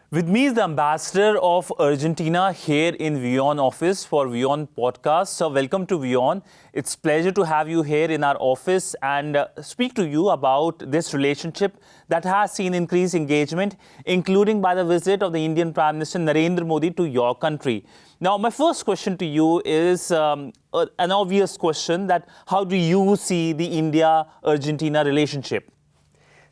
With me is the ambassador of Argentina here in WION office for WION podcast. So welcome to WION. It's a pleasure to have you here in our office and speak to you about this relationship that has seen increased engagement, including by the visit of the Indian Prime Minister Narendra Modi to your country. Now, my first question to you is an obvious question that how do you see the India-Argentina relationship?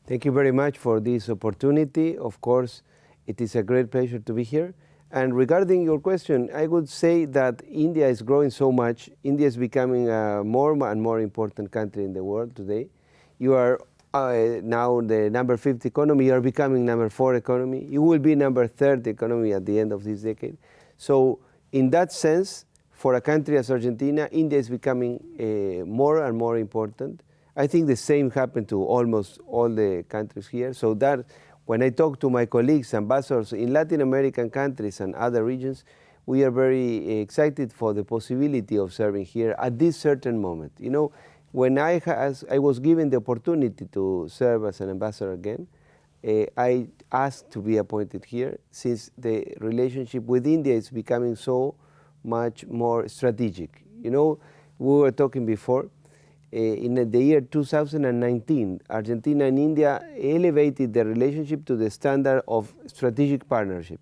Thank you very much for this opportunity. Of course, it is a great pleasure to be here. And regarding your question, I would say that India is growing so much. India is becoming a more and more important country in the world today. You are now the number 50 economy. You are becoming number 4 economy. You will be number 3rd economy at the end of this decade. So in that sense, for a country as Argentina, India is becoming more and more important. I think the same happened to almost all the countries here. So that when I talk to my colleagues, ambassadors in Latin American countries and other regions, we are very excited for the possibility of serving here at this certain moment. You know, when I was given the opportunity to serve as an ambassador again, I asked to be appointed here since the relationship with India is becoming so much more strategic. You know, we were talking before, in the year 2019, Argentina and India elevated the relationship to the standard of strategic partnership.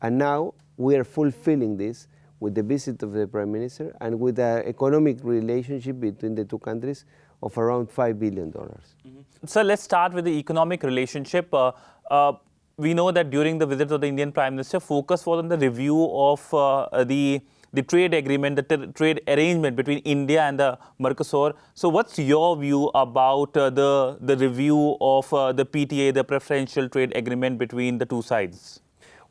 And now we are fulfilling this with the visit of the Prime Minister and with the economic relationship between the two countries of around $5 billion. So let's start with the economic relationship. We know that during the visit of the Indian Prime Minister, focus was on the review of the trade agreement, the trade arrangement between India and the Mercosur. So what's your view about the review of the PTA, the preferential trade agreement between the two sides?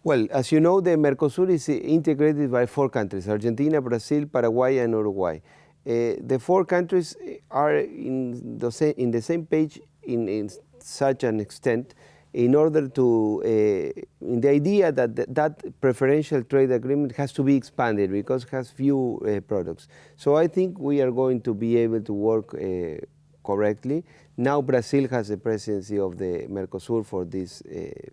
Well, as you know, the Mercosur is integrated by 4 countries, Argentina, Brazil, Paraguay, and Uruguay. The 4 countries are in the same page in such an extent in order to, in the idea that that preferential trade agreement has to be expanded because it has few products. So I think we are going to be able to work correctly. Now Brazil has the presidency of the Mercosur for this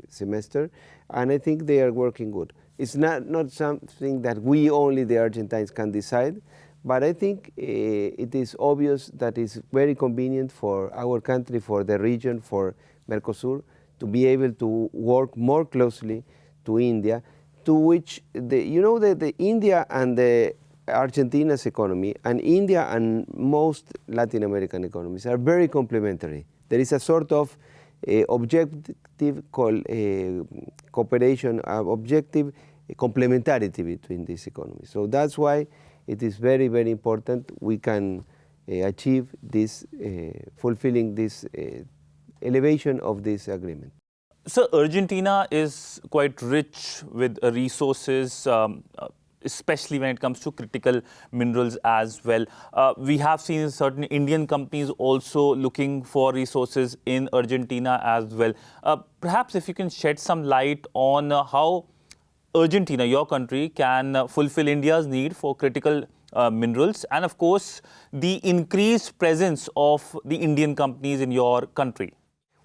semester, and I think they are working good. It's not something that we only, the Argentines, can decide, but I think it is obvious that it's very convenient for our country, for the region, for Mercosur, to be able to work more closely to India, to which, the India and the Argentina's economy, and India and most Latin American economies are very complementary. There is a sort of objective cooperation, objective complementarity between these economies. So that's why it is very, very important we can achieve this, fulfilling this elevation of this agreement. So Argentina is quite rich with resources, especially when it comes to critical minerals as well. We have seen certain Indian companies also looking for resources in Argentina as well. Perhaps if you can shed some light on how Argentina, your country, can fulfill India's need for critical minerals and, of course, the increased presence of the Indian companies in your country.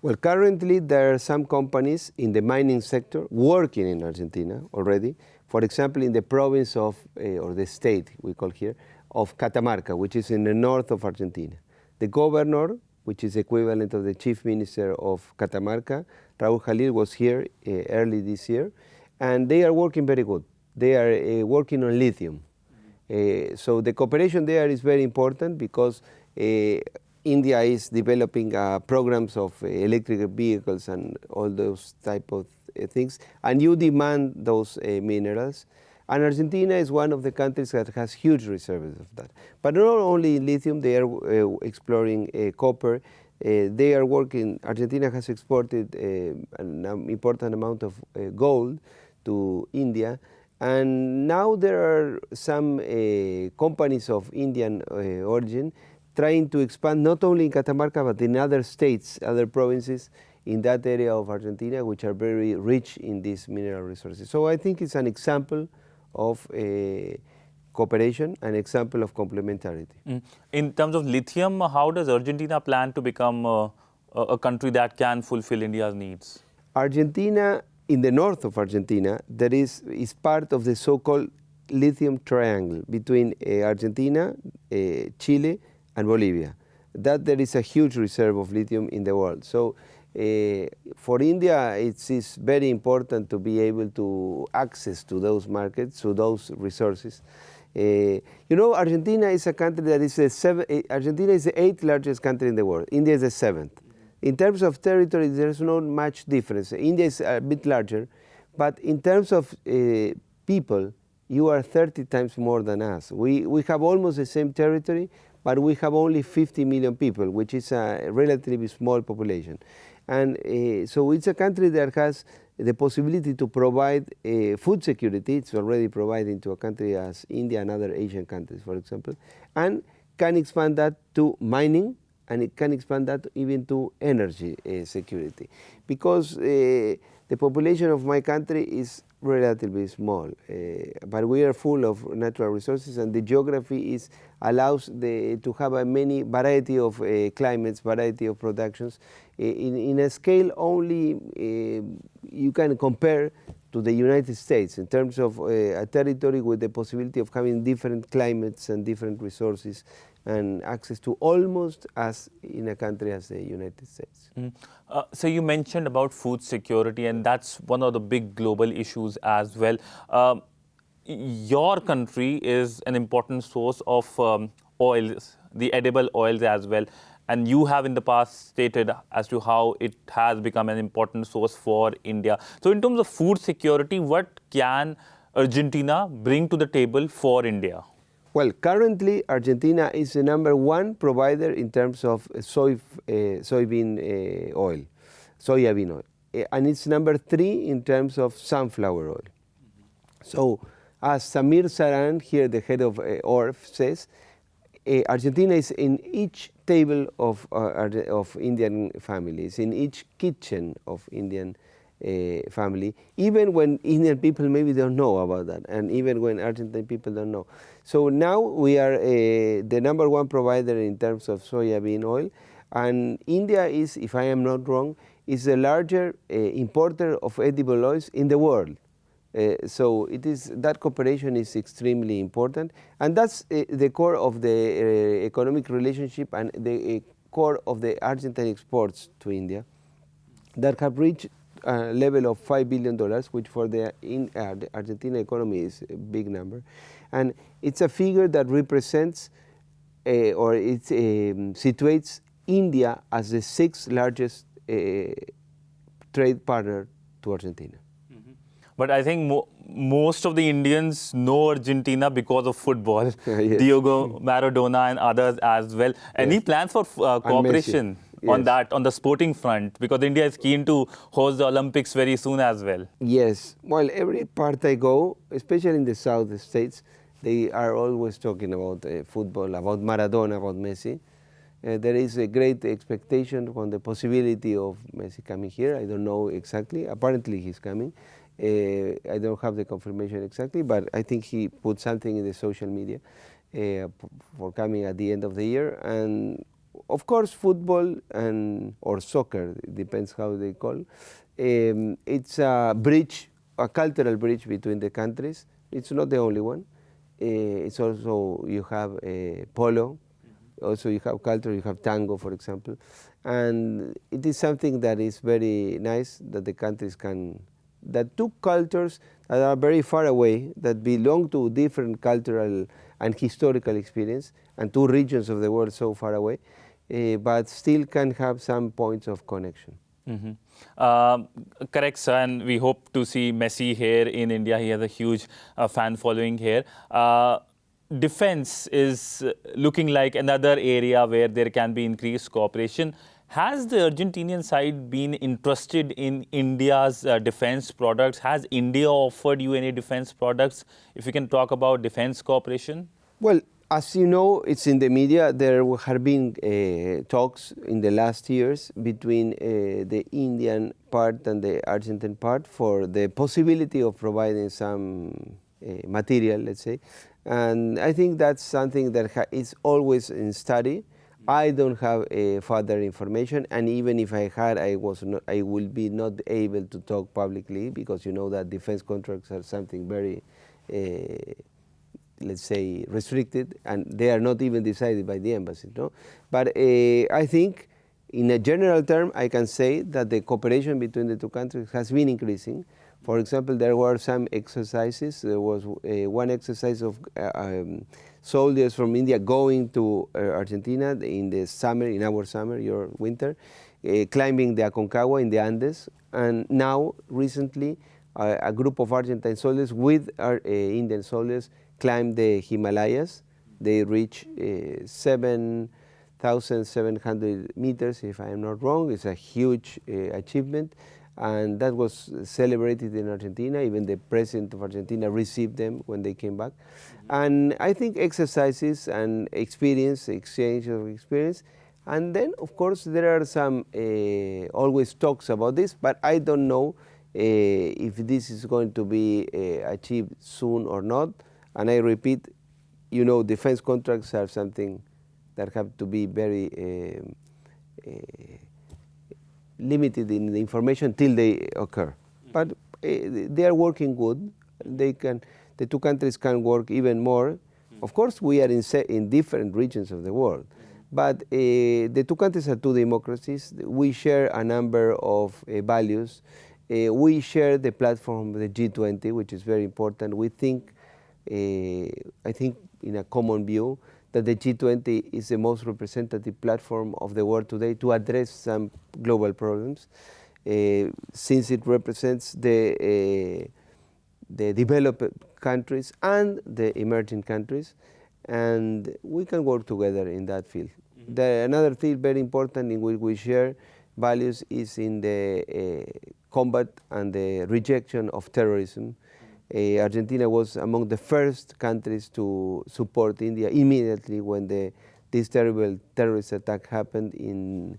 Well, currently there are some companies in the mining sector working in Argentina already. For example, in the province of, or the state we call here, of Catamarca, which is in the north of Argentina. The governor, which is equivalent of the chief minister of Catamarca, Raúl Jalil, was here early this year, and they are working very good. They are working on lithium. So the cooperation there is very important because India is developing programs of electric vehicles and all those type of things, and you demand those minerals. And Argentina is one of the countries that has huge reserves of that. But not only in lithium, they are exploring copper. They are working, Argentina has exported an important amount of gold to India. And now there are some companies of Indian origin trying to expand not only in Catamarca but in other states, other provinces in that area of Argentina, which are very rich in these mineral resources. So I think it's an example of cooperation, an example of complementarity. In terms of lithium, how does Argentina plan to become a country that can fulfill India's needs? Argentina in the north of Argentina, that is part of the so-called lithium triangle between Argentina, Chile, and Bolivia. That there is a huge reserve of lithium in the world. So for India, it's very important to be able to access to those markets, to those resources. You know, Argentina is a country that is Argentina is the 8th largest country in the world. India is the 7th. In terms of territory, there's not much difference. India is a bit larger, but in terms of people, you are 30 times more than us. We have almost the same territory, but we have only 50 million people, which is a relatively small population. And so it's a country that has the possibility to provide food security. It's already providing to a country as India and other Asian countries, for example, and can expand that to mining, and it can expand that even to energy security. Because the population of my country is relatively small, but we are full of natural resources, and the geography allows to have a many variety of climates, variety of productions. In a scale only you can compare to the United States in terms of a territory with the possibility of having different climates and different resources and access to almost as in a country as the United States. So you mentioned about food security, and that's one of the big global issues as well. Your country is an important source of oils, the edible oils as well. And you have in the past stated as to how it has become an important source for India. So in terms of food security, what can Argentina bring to the table for India? Well, currently Argentina is the #1 provider in terms of soybean oil, and it's #3 in terms of sunflower oil. So, as Samir Saran, here the head of ORF, says, Argentina is in each table of Indian families, in each kitchen of Indian family, even when Indian people maybe don't know about that, and even when Argentine people don't know. So now we are the #1 provider in terms of soybean oil, and India is, if I am not wrong, is the larger importer of edible oils in the world. So that cooperation is extremely important, and that's the core of the economic relationship and the core of the Argentine exports to India that have reached a level of $5 billion, which for the Argentina economy is a big number. And it's a figure that represents or it situates India as the 6th largest trade partner to Argentina. But I think most of the Indians know Argentina because of football, Yes. Diego Maradona and others as well. Any plans for cooperation on that, on the sporting front? Because India is keen to host the Olympics very soon as well. Yes. Well, every part I go, especially in the South States, they are always talking about football, about Maradona, about Messi. There is a great expectation on the possibility of Messi coming here. I don't know exactly. Apparently he's coming. I don't have the confirmation exactly, but I think he put something in the social media for coming at the end of the year. And of course, football or soccer, it depends how they call. It's a bridge, a cultural bridge between the countries. It's not the only one. It's also, you have polo. Also, you have culture, you have tango, for example. And it is something that is very nice that the countries that two cultures that are very far away, that belong to different cultural and historical experience, and two regions of the world so far away, but still can have some points of connection. Correct, sir, and we hope to see Messi here in India. He has a huge fan following here. Defense is looking like another area where there can be increased cooperation. Has the Argentinian side been interested in India's defense products? Has India offered you any defense products? If you can talk about defense cooperation. Well, as you know, it's in the media. There have been talks in the last years between the Indian part and the Argentine part for the possibility of providing some material, let's say. And I think that's something that is always in study. I don't have further information, and even if I had, I will be not able to talk publicly, because you know that defense contracts are something very, let's say, restricted, and they are not even decided by the embassy. No? But I think, in a general term, I can say that the cooperation between the two countries has been increasing. For example, there were some exercises. There was one exercise of soldiers from India going to Argentina in the summer, in our summer, your winter, climbing the Aconcagua in the Andes. And now, recently, a group of Argentine soldiers with Indian soldiers climbed the Himalayas. They reached 7,700 meters, if I am not wrong. It's a huge achievement. And that was celebrated in Argentina. Even the president of Argentina received them when they came back. And I think exercises and experience, exchange of experience. And then, of course, there are some always talks about this, but I don't know if this is going to be achieved soon or not. And I repeat, you know, defense contracts are something that have to be very limited in the information till they occur. But they are working good. The two countries can work even more. Of course, we are in different regions of the world. But the two countries are two democracies. We share a number of values. We share the platform of the G20, which is very important. We think, I think, in a common view, that the G20 is the most representative platform of the world today to address some global problems, since it represents the developed countries and the emerging countries, and we can work together in that field. Another field very important in which we share values is in the combat and the rejection of terrorism. Argentina was among the first countries to support India immediately when this terrible terrorist attack happened in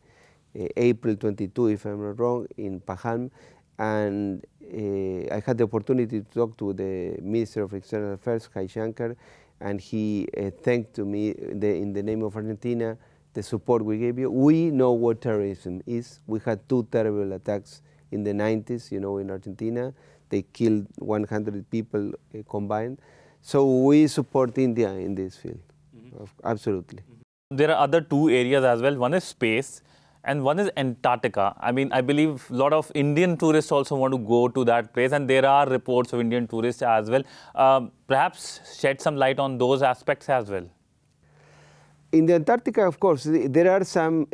April 22, if I'm not wrong, in Pahang. And I had the opportunity to talk to the Minister of External Affairs, Kai Shankar, and he thanked to me in the name of Argentina the support we gave you. We know what terrorism is. We had two terrible attacks in the 90s, you know, in Argentina. They killed 100 people combined. So we support India in this field, absolutely. There are other two areas as well. One is space and one is Antarctica. I mean, I believe a lot of Indian tourists also want to go to that place, and there are reports of Indian tourists as well. Perhaps shed some light on those aspects as well. In the Antarctica, of course, there are some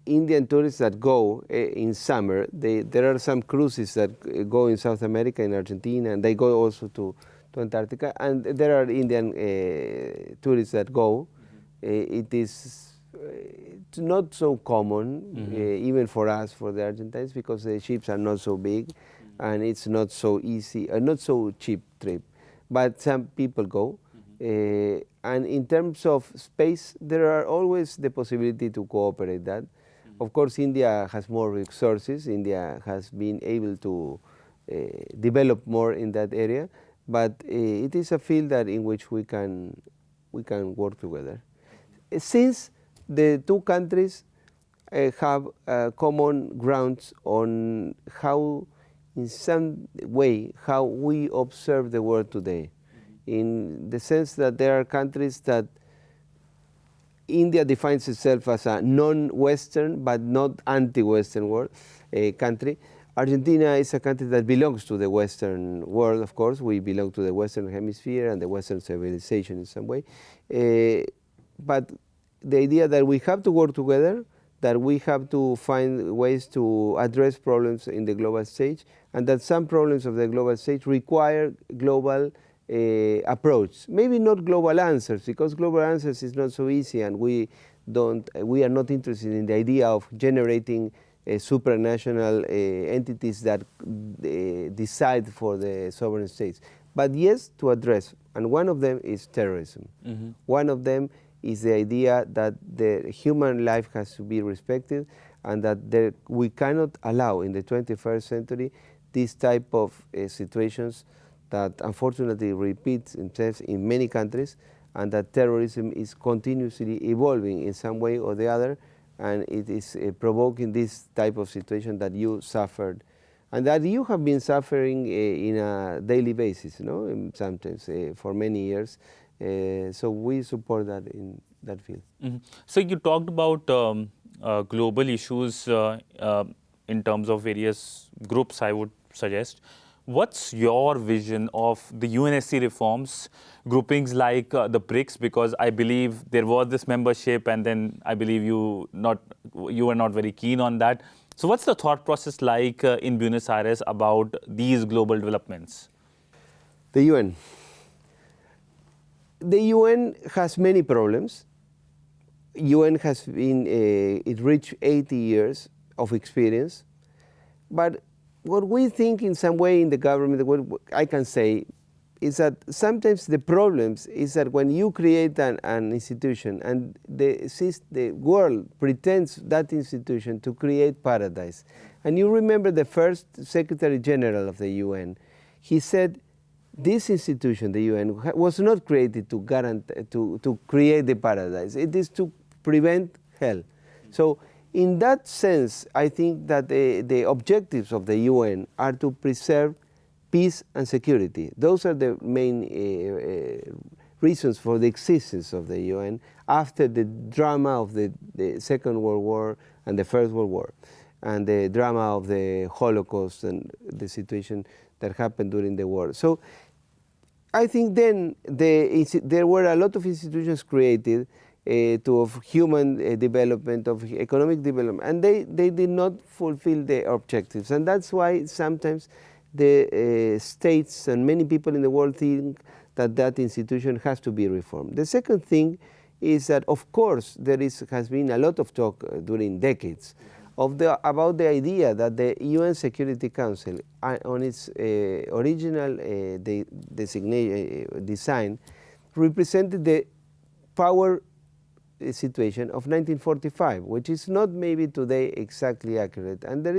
Indian tourists that go in summer. There are some cruises that go in South America, in Argentina, and they go also to Antarctica. And there are Indian tourists that go. It's not so common, even for us, for the Argentines, because the ships are not so big, and it's not so easy, not so cheap trip. But some people go. And in terms of space, there are always the possibility to cooperate that. Of course, India has more resources. India has been able to develop more in that area, but it is a field that in which we can work together. Since the two countries have common grounds on how, in some way, how we observe the world today, in the sense that there are countries that India defines itself as a non-Western but not anti-Western world country. Argentina is a country that belongs to the Western world, of course. We belong to the Western hemisphere and the Western civilization in some way. But the idea that we have to work together, that we have to find ways to address problems in the global stage, and that some problems of the global stage require global approach. Maybe not global answers, because global answers is not so easy, and we are not interested in the idea of generating supranational entities that decide for the sovereign states. But yes, to address, and one of them is terrorism. One of them is the idea that the human life has to be respected, and that we cannot allow in the 21st century this type of situations that unfortunately repeats themselves in many countries, and that terrorism is continuously evolving in some way or the other, and it is provoking this type of situation that you suffered, and that you have been suffering in a daily basis, sometimes for many years. So we support that in that field. Mm-hmm. So you talked about global issues in terms of various groups, I would suggest. What's your vision of the UNSC reforms, groupings like the BRICS? Because I believe there was this membership, and then I believe you were not very keen on that. So what's the thought process like in Buenos Aires about these global developments? The UN. The UN has many problems. UN has been, it reached 80 years of experience, but what we think in some way in the government, what I can say, is that sometimes the problems is that when you create an institution and the world pretends that institution to create paradise. And you remember the first Secretary General of the UN, he said, this institution, the UN, was not created to guarantee, to create the paradise. It is to prevent hell. So in that sense, I think that the objectives of the UN are to preserve peace and security. Those are the main reasons for the existence of the UN after the drama of the Second World War and the First World War, and the drama of the Holocaust and the situation that happened during the war. So I think then there were a lot of institutions created of human development, of economic development, and they did not fulfill their objectives. And that's why sometimes the states and many people in the world think that that institution has to be reformed. The second thing is that, of course, has been a lot of talk during decades about the idea that the UN Security Council, on its original design, represented the power situation of 1945, which is not maybe today exactly accurate. And there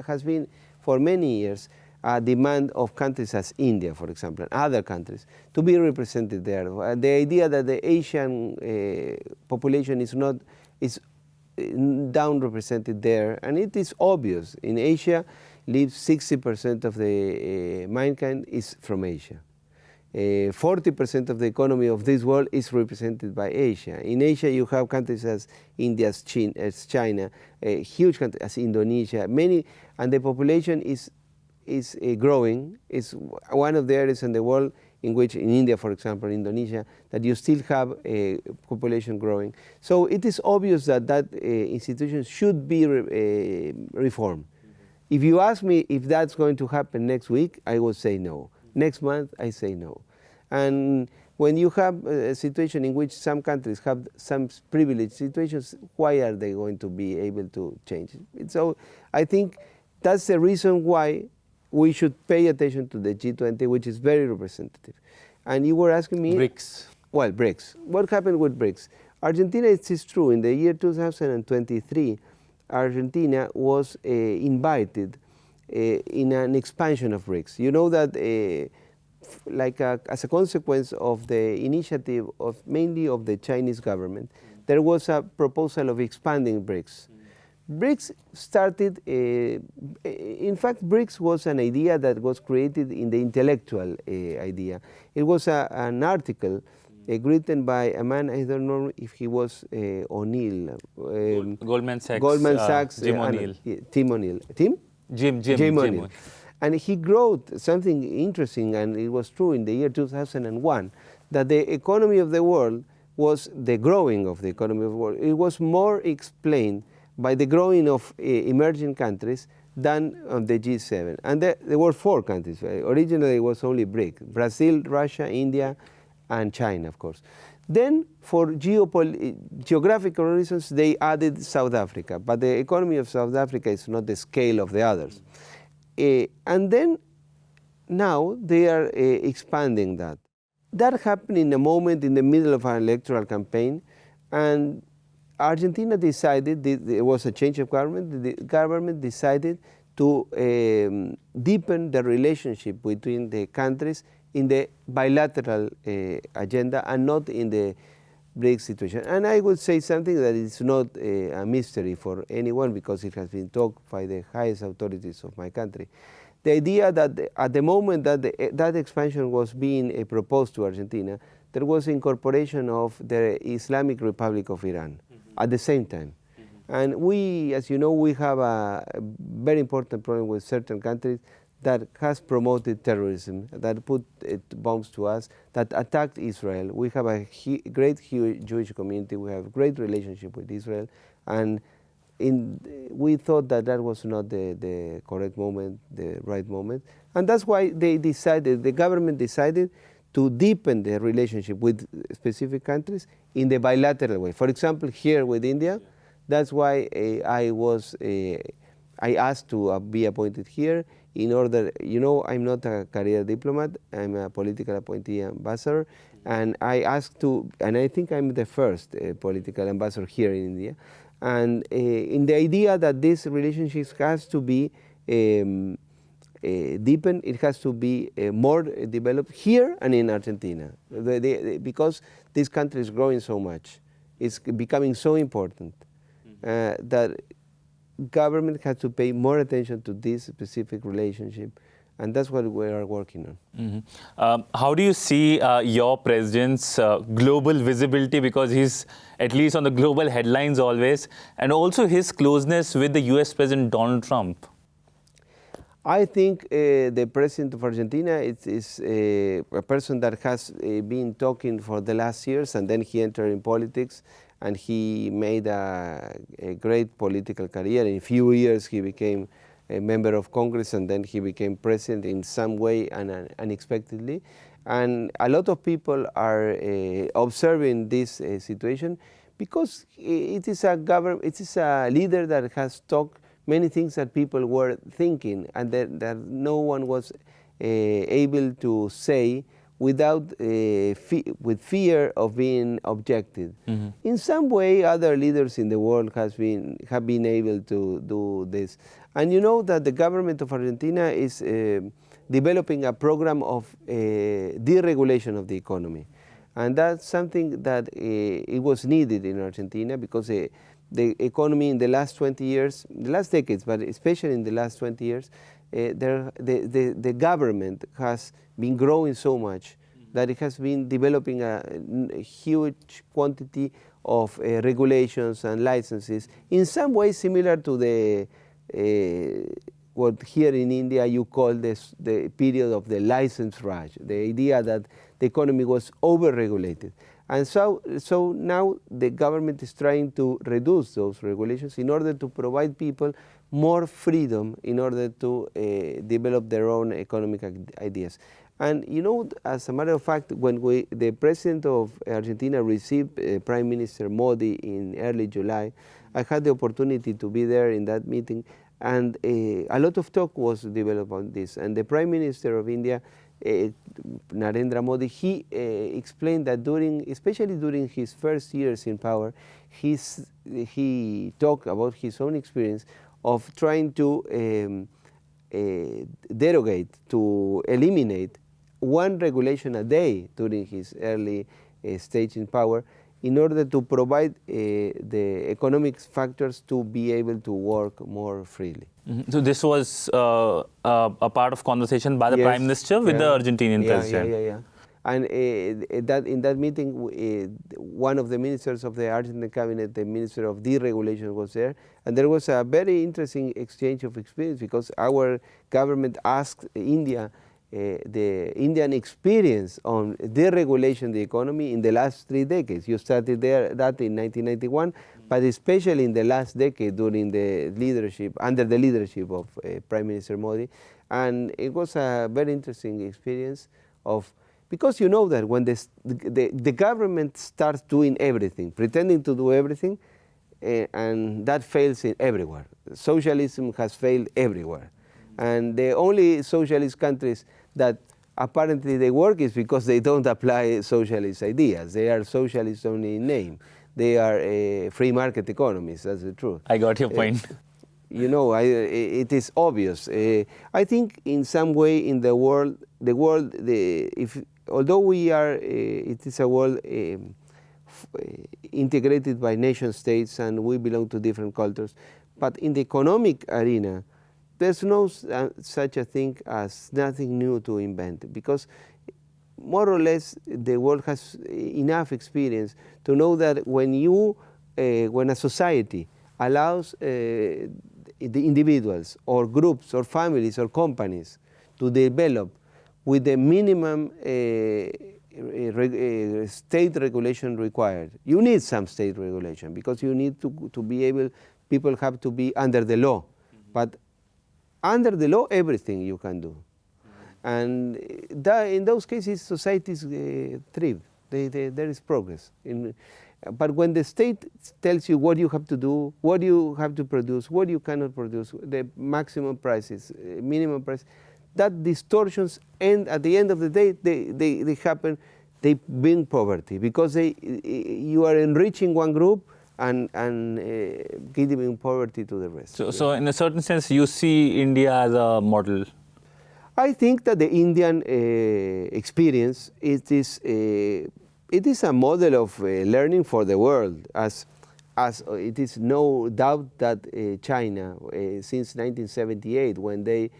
has been for many years a demand of countries as India, for example, and other countries, to be represented there. The idea that the Asian population is down represented there, and it is obvious. In Asia, lives 60% of the mankind is from Asia. 40% of the economy of this world is represented by Asia. In Asia, you have countries as India, as China, huge countries as Indonesia, many, and the population is growing. It's one of the areas in the world in which, in India, for example, Indonesia, that you still have a population growing. So it is obvious that institution should be reformed. If you ask me if that's going to happen next week, I would say no. Next month, I say no. And when you have a situation in which some countries have some privileged situations, why are they going to be able to change it? So I think that's the reason why we should pay attention to the G20, which is very representative. And you were asking me... BRICS. Well, BRICS. What happened with BRICS? Argentina, it is true, in the year 2023, Argentina was invited in an expansion of BRICS. You know that as a consequence of the initiative mainly of the Chinese government, there was a proposal of expanding BRICS. BRICS started, in fact, BRICS was an idea that was created in the intellectual idea. It was an article written by a man, I don't know if he was O'Neill. Goldman Sachs. Goldman Sachs. Jim O'Neill. Tim O'Neill. Tim? Jim O'Neill. And he wrote something interesting, and it was true in the year 2001, that the economy of the world was the growing of the economy of the world. It was more explained by the growing of emerging countries than on the G7. And there were 4 countries. Originally, it was only BRIC: Brazil, Russia, India, and China, of course. Then, for geographical reasons, they added South Africa. But the economy of South Africa is not the scale of the others. And then, now, they are expanding that. That happened in a moment in the middle of an electoral campaign, and Argentina decided, there was a change of government, the government decided to deepen the relationship between the countries in the bilateral agenda and not in the BRICS situation. And I would say something that is not a mystery for anyone because it has been talked by the highest authorities of my country. The idea that at the moment that that expansion was being proposed to Argentina, there was incorporation of the Islamic Republic of Iran at the same time. And we, as you know, we have a very important problem with certain countries that has promoted terrorism, that put bombs to us, that attacked Israel. We have a great Jewish community, we have a great relationship with Israel, and we thought that that was not the correct moment, the right moment. And that's why they decided, the government decided to deepen the relationship with specific countries in the bilateral way. For example, here with India, that's why I asked to be appointed here in order, you know, I'm not a career diplomat, I'm a political appointee ambassador, and I asked to, and I think I'm the first political ambassador here in India, and in the idea that this relationship has to be deepened, it has to be more developed here and in Argentina, because this country is growing so much, it's becoming so important that government has to pay more attention to this specific relationship, and that's what we are working on. How do you see your president's global visibility, because he's at least on the global headlines always, and also his closeness with the US President Donald Trump? I think the president of Argentina is a person that has been talking for the last years, and then he entered in politics, and he made a great political career. In a few years, he became a member of Congress, and then he became president in some way and unexpectedly. And a lot of people are observing this situation because it is a leader that has talked many things that people were thinking and that no one was able to say without with fear of being objected. In some way, other leaders in the world have been able to do this. And you know that the government of Argentina is developing a program of deregulation of the economy. And that's something that it was needed in Argentina because the economy in the last 20 years, the last decades, but especially in the last 20 years, the government has been growing so much that it has been developing a huge quantity of regulations and licenses, in some ways similar to the what here in India you call this, the period of the license raj, the idea that the economy was over-regulated. And so now the government is trying to reduce those regulations in order to provide people more freedom in order to develop their own economic ideas. And you know, as a matter of fact, when the president of Argentina received Prime Minister Modi in early July, I had the opportunity to be there in that meeting, and a lot of talk was developed on this. And the Prime Minister of India, Narendra Modi, he explained that especially during his first years in power, he talked about his own experience of trying to derogate, to eliminate one regulation a day during his early stage in power in order to provide the economic factors to be able to work more freely. So this was a part of conversation by the Prime Minister with the Argentinian president. Yeah. And in that meeting, one of the ministers of the Argentine cabinet, the Minister of Deregulation, was there. And there was a very interesting exchange of experience because our government asked India the Indian experience on deregulation of the economy in the last 3 decades. You started that in 1991, but especially in the last decade during the leadership, under the leadership of Prime Minister Modi. And it was a very interesting experience because you know that when the government starts doing everything, pretending to do everything, and that fails everywhere. Socialism has failed everywhere. And the only socialist countries that apparently they work is because they don't apply socialist ideas. They are socialist only in name. They are free market economies, that's the truth. I got your point. You know, it is obvious. I think in some way in the world, although we are, it is a world integrated by nation states and we belong to different cultures, but in the economic arena, there's no such a thing as nothing new to invent, because more or less the world has enough experience to know that when a society allows the individuals or groups or families or companies to develop with the minimum state regulation required. You need some state regulation because you need to be able, people have to be under the law. But under the law, everything you can do. And in those cases, societies thrive. There is progress. But when the state tells you what you have to do, what you have to produce, what you cannot produce, the maximum prices, minimum price, that distortions, and at the end of the day, they happen, they bring poverty, because you are enriching one group and giving poverty to the rest. So in a certain sense, you see India as a model. I think that the Indian experience it is a model of learning for the world, as it is no doubt that China, since 1978, when Deng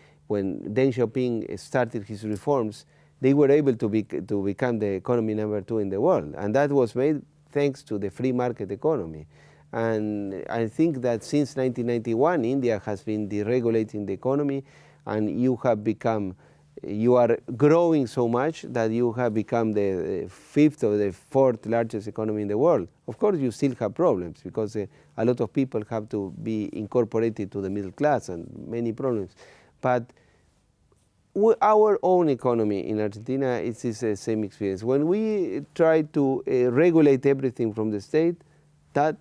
Xiaoping started his reforms, they were able to become the economy number 2 in the world, and that was made thanks to the free market economy. And I think that since 1991, India has been deregulating the economy, and you are growing so much that you have become the 5th or the 4th largest economy in the world. Of course, you still have problems, because a lot of people have to be incorporated to the middle class, and many problems. But our own economy in Argentina, it's the same experience. When we try to regulate everything from the state, that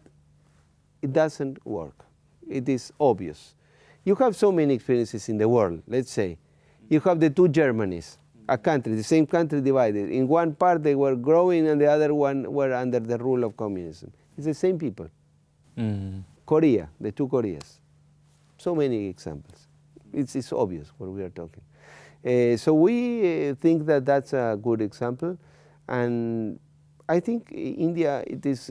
it doesn't work. It is obvious. You have so many experiences in the world. Let's say you have the two Germanys, a country, the same country divided. In one part they were growing and the other one were under the rule of communism. It's the same people. Korea, the two Koreas. So many examples. It's obvious what we are talking. So we think that that's a good example, and I think India, it is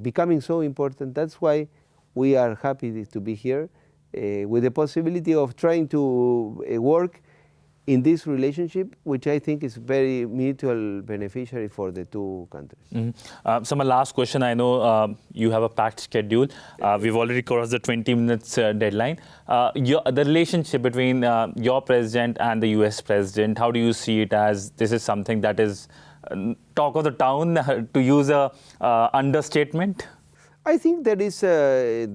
becoming so important. That's why we are happy to be here, with the possibility of trying to work in this relationship, which I think is very mutual beneficiary for the two countries. So my last question, I know you have a packed schedule. We've already crossed the 20 minutes deadline. The relationship between your president and the US president, how do you see it as this is something that is talk of the town, to use a understatement? I think there is a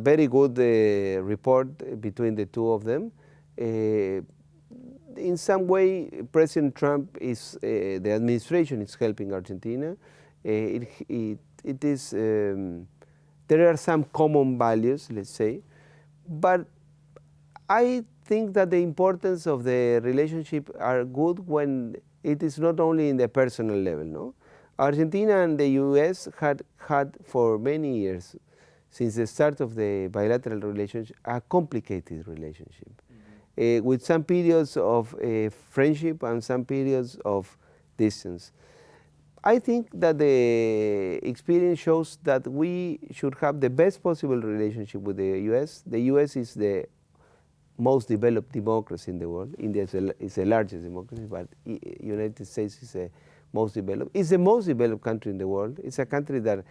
very good report between the two of them. In some way, President Trump is, the administration is helping Argentina. There are some common values, let's say, but I think that the importance of the relationship are good when it is not only in the personal level, no? Argentina and the US had for many years, since the start of the bilateral relationship, a complicated relationship. With some periods of friendship and some periods of distance. I think that the experience shows that we should have the best possible relationship with the US. The US is the most developed democracy in the world. India is the largest democracy, but United States is the most developed. It's the most developed country in the world. It's a country that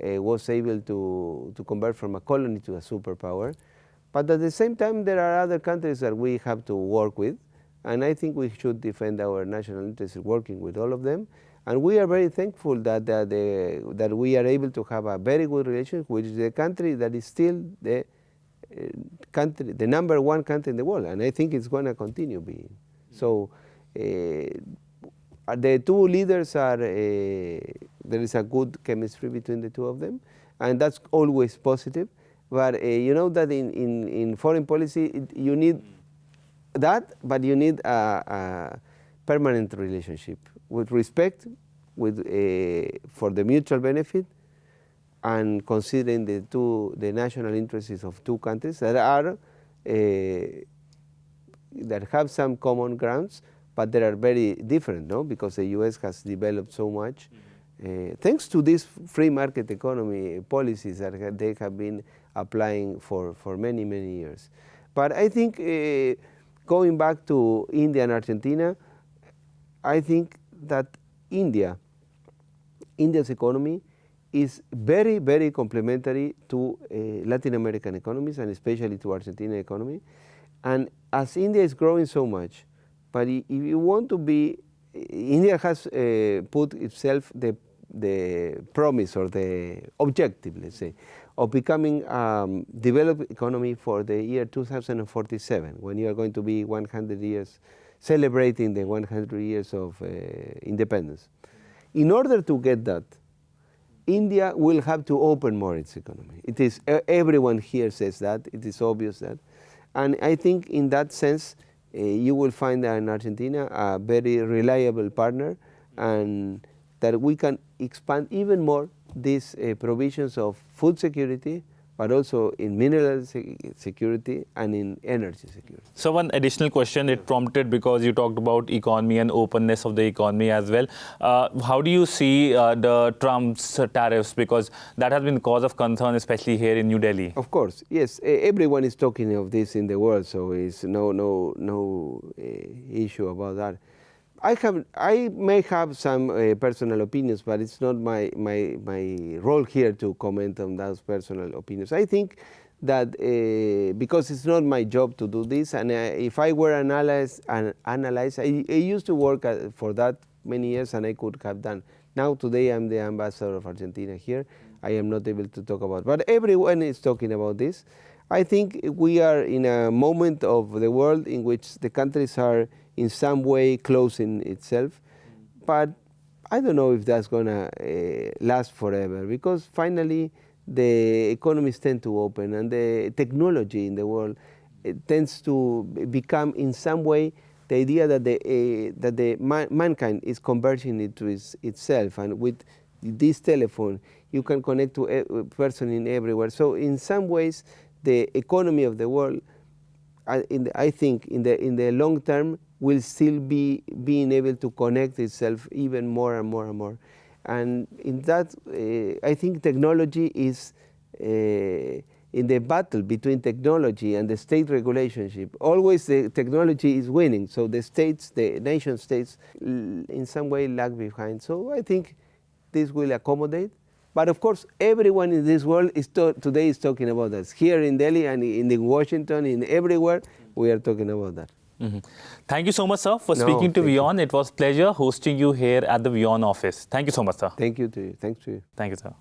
was able to convert from a colony to a superpower. But at the same time, there are other countries that we have to work with, and I think we should defend our national interests working with all of them. And we are very thankful that we are able to have a very good relationship with the country that is still the number 1 country in the world, and I think it's going to continue being. So the two leaders are, there is a good chemistry between the two of them, and that's always positive. But you know that in foreign policy, you need that, but you need a permanent relationship with respect, for the mutual benefit, and considering the national interests of two countries that have some common grounds, but they are very different, no? Because the U.S. has developed so much, thanks to these free market economy policies that they have been applying for many, many years. But I think going back to India and Argentina, I think that India's economy is very, very complementary to Latin American economies and especially to Argentina economy. And as India is growing so much, but if you want to be, India has put itself the promise or the objective, let's say, of becoming developed economy for the year 2047, when you are going to be 100 years, celebrating the 100 years of independence. In order to get that, India will have to open more its economy. It is, everyone here says that, it is obvious that. And I think in that sense, you will find in Argentina a very reliable partner, and that we can expand even more these provisions of food security, but also in mineral security and in energy security. So one additional question it prompted because you talked about economy and openness of the economy as well. How do you see the Trump's tariffs? Because that has been cause of concern, especially here in New Delhi. Of course, yes. Everyone is talking of this in the world, so it's no issue about that. I may have some personal opinions, but it's not my role here to comment on those personal opinions. I think that because it's not my job to do this, and if I were an analyst, I used to work for that many years, and I could have done. Now today I'm the ambassador of Argentina here. I am not able to talk about it, but everyone is talking about this. I think we are in a moment of the world in which the countries are in some way closing itself, but I don't know if that's going to last forever, because finally the economies tend to open, and the technology in the world tends to become in some way the idea that mankind is converging into itself, and with this telephone you can connect to a person in everywhere. So in some ways the economy of the world, I think in the long term, will still be being able to connect itself even more and more and more. And in that, I think technology is in the battle between technology and the state relationship. Always the technology is winning, so the states, the nation states, in some way lag behind. So I think this will accommodate. But of course, everyone in this world today is talking about that. Here in Delhi and in Washington, in everywhere, we are talking about that. Mm-hmm. Thank you so much, sir, for speaking to WION. It was a pleasure hosting you here at the WION office. Thank you so much, sir. Thank you to you. Thanks to you. Thank you, sir.